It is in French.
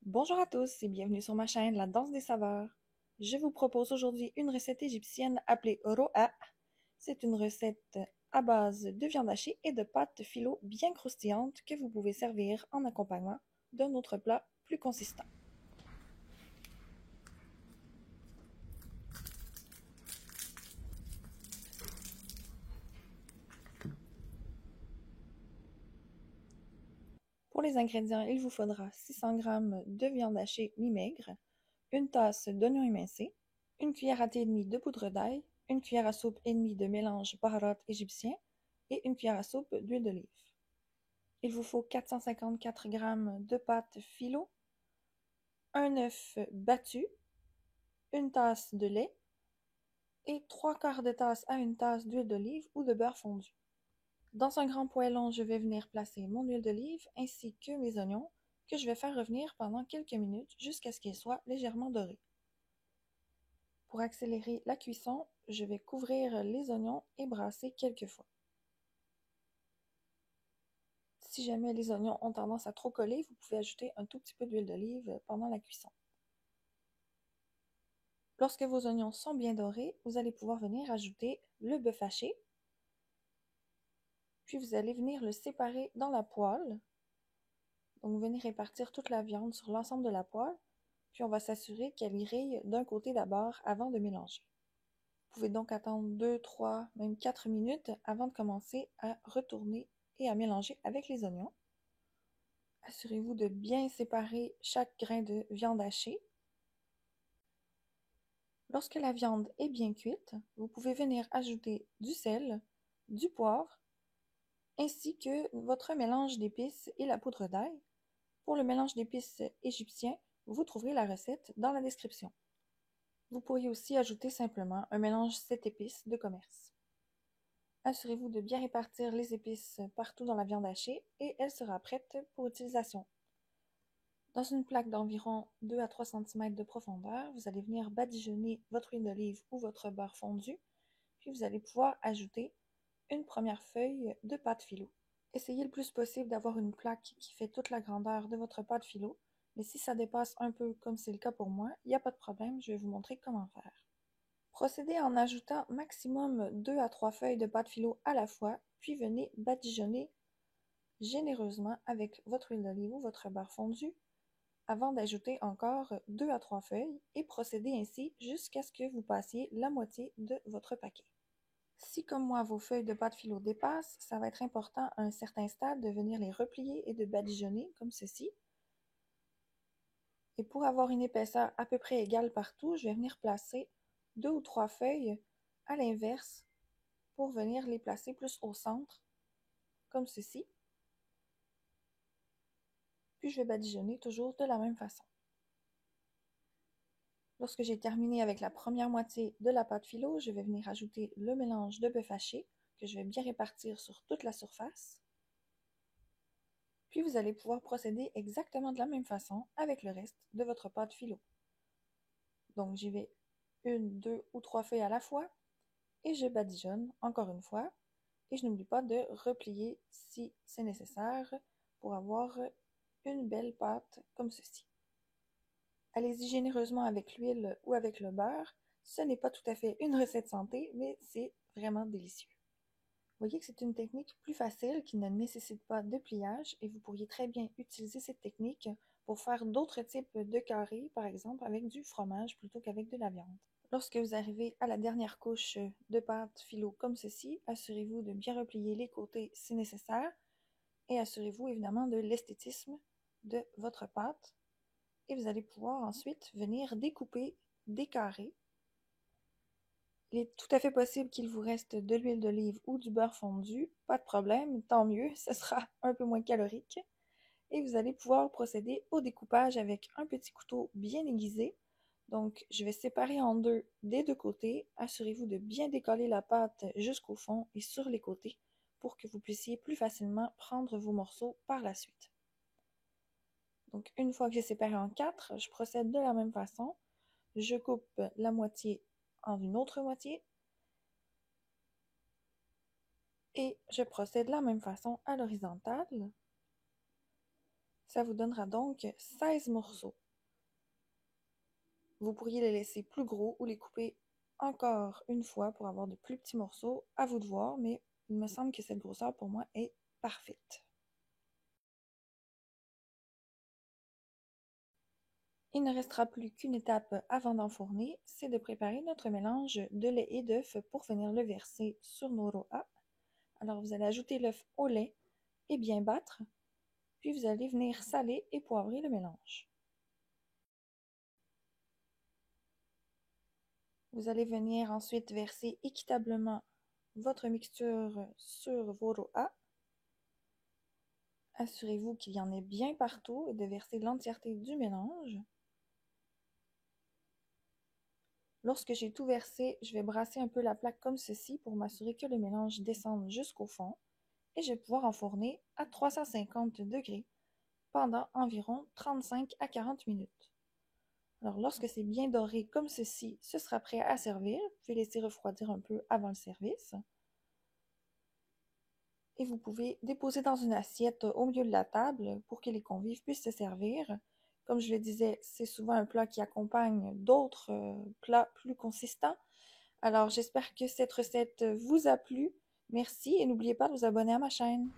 Bonjour à tous et bienvenue sur ma chaîne La Danse des Saveurs. Je vous propose aujourd'hui une recette égyptienne appelée ro'a. C'est une recette à base de viande hachée et de pâtes filo bien croustillantes que vous pouvez servir en accompagnement d'un autre plat plus consistant. Pour les ingrédients, il vous faudra 600 g de viande hachée mi-maigre, une tasse d'oignons émincés, une cuillère à thé et demie de poudre d'ail, une cuillère à soupe et demie de mélange baharat égyptien et une cuillère à soupe d'huile d'olive. Il vous faut 454 g de pâte filo, un œuf battu, une tasse de lait et 3/4 de tasse à une tasse d'huile d'olive ou de beurre fondu. Dans un grand poêlon, je vais venir placer mon huile d'olive ainsi que mes oignons que je vais faire revenir pendant quelques minutes jusqu'à ce qu'ils soient légèrement dorés. Pour accélérer la cuisson, je vais couvrir les oignons et brasser quelques fois. Si jamais les oignons ont tendance à trop coller, vous pouvez ajouter un tout petit peu d'huile d'olive pendant la cuisson. Lorsque vos oignons sont bien dorés, vous allez pouvoir venir ajouter le bœuf haché. Puis vous allez venir le séparer dans la poêle. Donc vous venez répartir toute la viande sur l'ensemble de la poêle. Puis on va s'assurer qu'elle grille d'un côté d'abord avant de mélanger. Vous pouvez donc attendre 2, 3, même 4 minutes avant de commencer à retourner et à mélanger avec les oignons. Assurez-vous de bien séparer chaque grain de viande hachée. Lorsque la viande est bien cuite, vous pouvez venir ajouter du sel, du poivre, ainsi que votre mélange d'épices et la poudre d'ail. Pour le mélange d'épices égyptien, vous trouverez la recette dans la description. Vous pourriez aussi ajouter simplement un mélange 7 épices de commerce. Assurez-vous de bien répartir les épices partout dans la viande hachée et elle sera prête pour utilisation. Dans une plaque d'environ 2 à 3 cm de profondeur, vous allez venir badigeonner votre huile d'olive ou votre beurre fondu, puis vous allez pouvoir ajouter une première feuille de pâte filo. Essayez le plus possible d'avoir une plaque qui fait toute la grandeur de votre pâte filo, mais si ça dépasse un peu comme c'est le cas pour moi, il n'y a pas de problème, je vais vous montrer comment faire. Procédez en ajoutant maximum 2 à 3 feuilles de pâte filo à la fois, puis venez badigeonner généreusement avec votre huile d'olive ou votre beurre fondu avant d'ajouter encore 2 à 3 feuilles et procédez ainsi jusqu'à ce que vous passiez la moitié de votre paquet. Si comme moi vos feuilles de pâte filo dépassent, ça va être important à un certain stade de venir les replier et de badigeonner comme ceci. Et pour avoir une épaisseur à peu près égale partout, je vais venir placer 2 ou 3 feuilles à l'inverse pour venir les placer plus au centre, comme ceci. Puis je vais badigeonner toujours de la même façon. Lorsque j'ai terminé avec la première moitié de la pâte filo, je vais venir ajouter le mélange de bœuf haché que je vais bien répartir sur toute la surface. Puis vous allez pouvoir procéder exactement de la même façon avec le reste de votre pâte filo. Donc j'y vais 1, 2 ou 3 feuilles à la fois et je badigeonne encore une fois. Et je n'oublie pas de replier si c'est nécessaire pour avoir une belle pâte comme ceci. Allez-y généreusement avec l'huile ou avec le beurre. Ce n'est pas tout à fait une recette santé, mais c'est vraiment délicieux. Vous voyez que c'est une technique plus facile qui ne nécessite pas de pliage et vous pourriez très bien utiliser cette technique pour faire d'autres types de carrés, par exemple avec du fromage plutôt qu'avec de la viande. Lorsque vous arrivez à la dernière couche de pâte filo comme ceci, assurez-vous de bien replier les côtés si nécessaire et assurez-vous évidemment de l'esthétisme de votre pâte. Et vous allez pouvoir ensuite venir découper des carrés. Il est tout à fait possible qu'il vous reste de l'huile d'olive ou du beurre fondu. Pas de problème, tant mieux, ce sera un peu moins calorique. Et vous allez pouvoir procéder au découpage avec un petit couteau bien aiguisé. Donc, je vais séparer en deux des deux côtés. Assurez-vous de bien décoller la pâte jusqu'au fond et sur les côtés pour que vous puissiez plus facilement prendre vos morceaux par la suite. Donc, une fois que j'ai séparé en 4, je procède de la même façon. Je coupe la moitié en une autre moitié et je procède de la même façon à l'horizontale. Ça vous donnera donc 16 morceaux. Vous pourriez les laisser plus gros ou les couper encore une fois pour avoir de plus petits morceaux. À vous de voir, mais il me semble que cette grosseur pour moi est parfaite. Il ne restera plus qu'une étape avant d'enfourner, c'est de préparer notre mélange de lait et d'œuf pour venir le verser sur nos roas. Alors vous allez ajouter l'œuf au lait et bien battre, puis vous allez venir saler et poivrer le mélange. Vous allez venir ensuite verser équitablement votre mixture sur vos roas. Assurez-vous qu'il y en ait bien partout et de verser l'entièreté du mélange. Lorsque j'ai tout versé, je vais brasser un peu la plaque comme ceci pour m'assurer que le mélange descende jusqu'au fond et je vais pouvoir enfourner à 350 degrés pendant environ 35 à 40 minutes. Alors lorsque c'est bien doré comme ceci, ce sera prêt à servir. Vous pouvez laisser refroidir un peu avant le service. Et vous pouvez déposer dans une assiette au milieu de la table pour que les convives puissent se servir. Comme je le disais, c'est souvent un plat qui accompagne d'autres plats plus consistants. Alors j'espère que cette recette vous a plu. Merci et n'oubliez pas de vous abonner à ma chaîne.